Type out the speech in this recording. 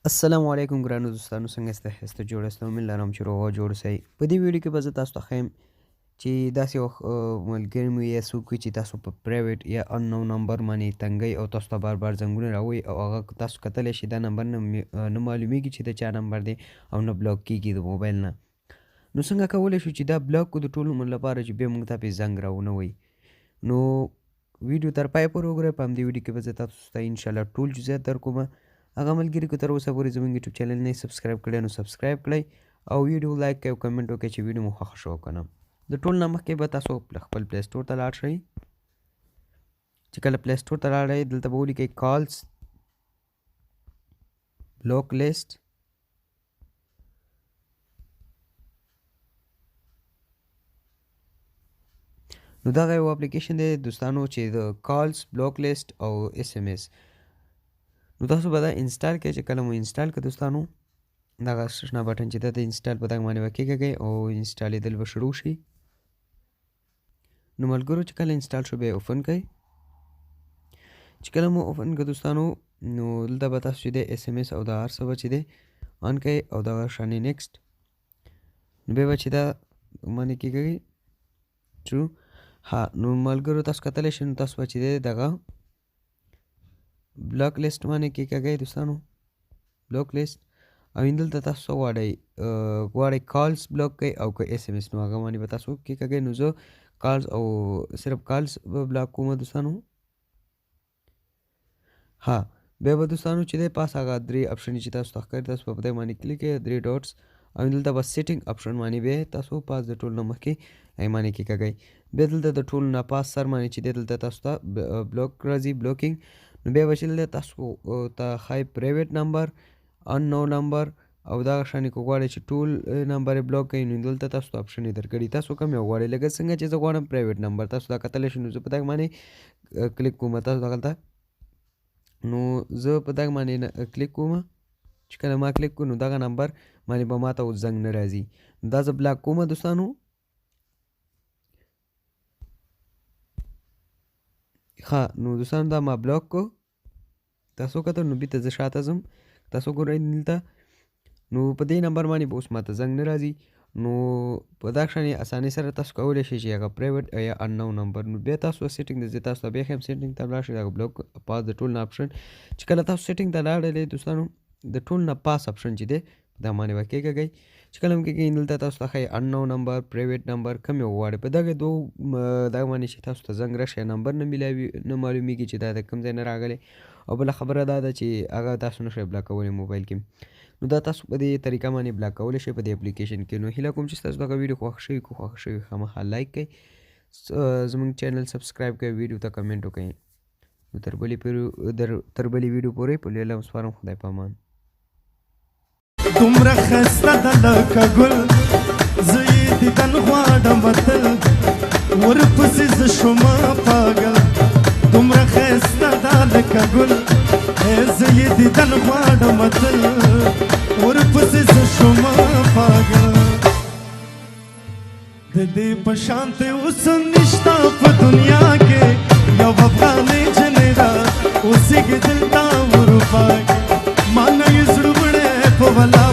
السلام علیکم ګرانو دوستانو، څنګه یاست؟ جوړ یاست؟ امید لرم چې روغ او جوړ اوسئ. په دې ویډیو کې به زه تاسو ته ښیم چې داسې وخت ملګري مو یا څوک وي چې تاسو په پرایویټ یا اننون نمبر باندې تنګئ او تاسو ته بار بار زنګونه راوړي او هغه تاسو کتلی شئ دا نمبر نه معلومیږي چې د چا نمبر دی او نه بلاک کیږي د موبایل نه. نو څنګه کولی شو چې دا بلاک کړو د ټول عمر لپاره چې بیا موږ ته پرې زنګ راونه وایي. نو ویډیو تر پایه پورې وګورئ. په همدې ویډیو کې به زه تاسو ته انشاءالله ټول جزئیات درکوم. هغه ملګري که تر اوسه پورې زموږ یوټیوب چینل نه سبسکرایب کړی نو سبسکرایب کړئ او ویډیو لایک کړئ او کمنټ وکړئ چې ویډیو مو خوښه شوه که نه. د ټول نه مخکې به تاسو خپل پلی سټور ته لاړ شئ. چې کله پلی سټور ته لاړئ دلته به ولیکئ کالز بلاک لیست. نو دغه یو اپلیکیشن دی دوستانو چې د کالز بلاک لیست او اس ام اس. نو تاسو به دا انسټال کړئ. چې کله مو انسټال کړئ دوستانو دغه شنه بټن چې دا د انسټال په دغه باندې به کېږئ او انسټالېدل به شروع شي. نو ملګرو چې کله انسټال شو بیا یې اوپن کړئ. چې کله مو اوپن کړه دوستانو نو دلته به تاسو چې دی اس ام اس او دا هر څه به چې دی آن کړئ او دغه شانې نیکسټ. نو بیا به چې دا باندې کېږئ ټرو. ها نو ملګرو تاسو کتلی شئ نو تاسو به چې دی دغه بلاک لیست باندې کېږئ دوستانو بلاک لیست او دلته تاسو غواړئ کالز بلاک کړئ او که اس ام اس نو هغه باندې به تاسو کېږئ. نو زه کالز او صرف کالز به بلاک کوم دوستانو. ها بیا به دوستانو چې دی پاس هغه درې اپشن چې تاسو ته ښکاري تاسو په دې باندې کلیک کړئ درې ډاټس او دلته به سیټینګ اپشن باندې بیا تاسو پاس د ټول نه مخکې هغې باندې کېږئ. بیا دلته د ټول نه پاس سر باندې چې دی دلته تاسو ته بلاک راځي بلاکینګ. نو بیا به چې دلته تاسو ته ښایي پرایویټ نمبر اننون نمبر او دغه شانې که غواړئ چې ټول نمبر یې بلاک کړئ نو دلته تاسو ته اپشن یې درکړي تاسو کوم یو غواړئ. لکه څنګه چې زه غواړم پرایویټ نمبر تاسو دا کتلی شئ. نو زه په دغه باندې کلیک کوم. تاسو دغلته نو زه په دغه باندې کلیک کوم. چې کله ما کلیک کړو نو دغه نمبر باندې به ما ته اوس زنګ نه راځي. دا زه بلاک کوم دوستانو. ښه نو دوستانو دا ما بلاک کو. تاسو کتل نو بیرته زه شاته ځم. تاسو ګورئ دلته نو په دې نمبر باندې به اوس ماته زنګ نه راځي. نو په دغه شانې اسانۍ سره تاسو کولی شئ چې هغه پرایویټ یا اننون نمبر. نو بیا تاسو سیټینګ ته ځئ. تاسو ته بیا ښیم سیټینګ ته لاړ شئ هغه بلاک پاس د ټول نه اپشن. چې کله تاسو سیټینګ ته لاړئ دوستانو د ټول نه پاس اپشن چې دی په دغه باندې به کېږئ. چې کله هم کېږئ دلته تاسو ته ښایي اننون نمبر پرایویټ نمبر کوم یو غواړئ. په دغه دوو دغه باندې چې تاسو ته زنګ راشي نمبر نه معلومیږي چې دا د کوم ځای نه راغلی او بله خبره دا ده چې هغه تاسو نشئ بلاکولی موبایل کې. نو دا تاسو په دې طریقه باندې بلاک کولی شئ په دې اپلیکیشن کې. نو هیله کوم چې تاسو دغه ویډیو خوښ شوي که خوښ شوي خامخا لایک کړئ زموږ چینل سبسکرایب کړئ ویډیو ته کمنټ وکړئ. نو تر بلې ویډیو پورې په لیلا مسپارم خدای په امان. دومره ښایسته ده لکه ګل زه یې دیدن غواړم وتل ورپسې زه شومه پاګل. دومره ښایسته ده لکه ګل زه یې دیدن غواړم وتل ورپسې زه شومه پاګل. د دې په شان ته اوس نشته په دنیا کې یو افغانۍ جنۍ ده اوسېږي دلته اروپا کې. ما نه یې زړه وړی په ولا